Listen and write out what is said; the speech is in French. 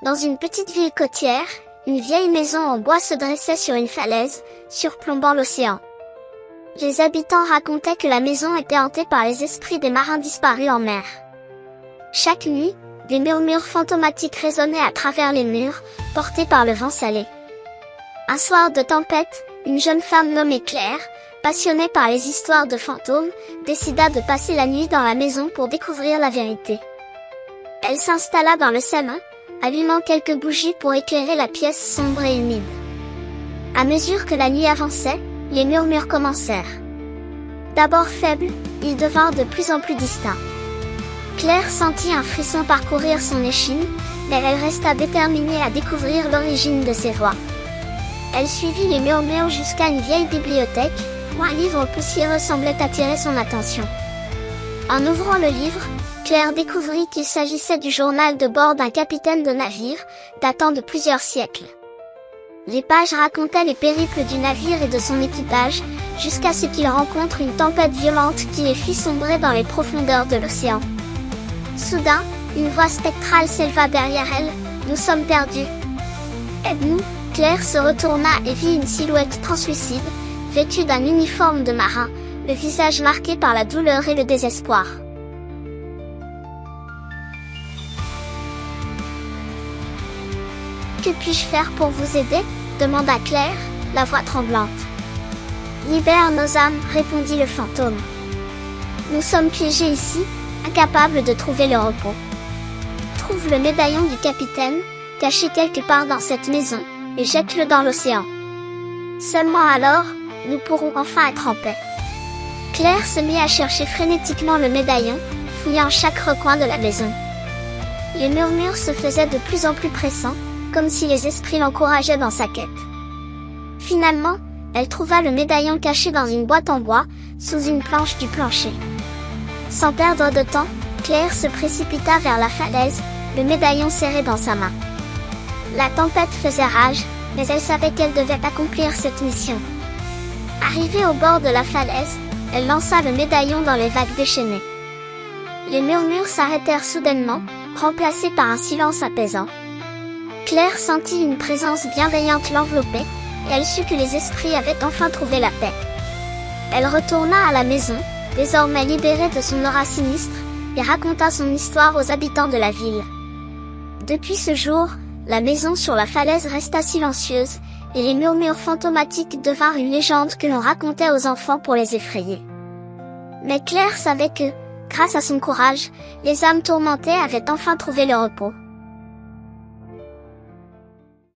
Dans une petite ville côtière, une vieille maison en bois se dressait sur une falaise, surplombant l'océan. Les habitants racontaient que la maison était hantée par les esprits des marins disparus en mer. Chaque nuit, des murmures fantomatiques résonnaient à travers les murs, portés par le vent salé. Un soir de tempête, une jeune femme nommée Claire, passionnée par les histoires de fantômes, décida de passer la nuit dans la maison pour découvrir la vérité. Elle s'installa dans le salon, allumant quelques bougies pour éclairer la pièce sombre et humide. À mesure que la nuit avançait, les murmures commencèrent. D'abord faibles, ils devinrent de plus en plus distincts. Claire sentit un frisson parcourir son échine, mais elle resta déterminée à découvrir l'origine de ces voix. Elle suivit les murmures jusqu'à une vieille bibliothèque, où un livre poussiéreux semblait attirer son attention. En ouvrant le livre, Claire découvrit qu'il s'agissait du journal de bord d'un capitaine de navire, datant de plusieurs siècles. Les pages racontaient les périples du navire et de son équipage, jusqu'à ce qu'il rencontre une tempête violente qui les fit sombrer dans les profondeurs de l'océan. Soudain, une voix spectrale s'éleva derrière elle, « Nous sommes perdus. Aide-nous !» Claire se retourna et vit une silhouette translucide, vêtue d'un uniforme de marin, le visage marqué par la douleur et le désespoir. « Que puis-je faire pour vous aider ?» demanda Claire, la voix tremblante. « Libère nos âmes, » répondit le fantôme. « Nous sommes piégés ici, incapables de trouver le repos. Trouve le médaillon du capitaine, caché quelque part dans cette maison, et jette-le dans l'océan. Seulement alors, nous pourrons enfin être en paix. » Claire se mit à chercher frénétiquement le médaillon, fouillant chaque recoin de la maison. Les murmures se faisaient de plus en plus pressants, comme si les esprits l'encourageaient dans sa quête. Finalement, elle trouva le médaillon caché dans une boîte en bois, sous une planche du plancher. Sans perdre de temps, Claire se précipita vers la falaise, le médaillon serré dans sa main. La tempête faisait rage, mais elle savait qu'elle devait accomplir cette mission. Arrivée au bord de la falaise, elle lança le médaillon dans les vagues déchaînées. Les murmures s'arrêtèrent soudainement, remplacés par un silence apaisant. Claire sentit une présence bienveillante l'envelopper, et elle sut que les esprits avaient enfin trouvé la paix. Elle retourna à la maison, désormais libérée de son aura sinistre, et raconta son histoire aux habitants de la ville. Depuis ce jour, la maison sur la falaise resta silencieuse, et les murmures fantomatiques devinrent une légende que l'on racontait aux enfants pour les effrayer. Mais Claire savait que, grâce à son courage, les âmes tourmentées avaient enfin trouvé le repos.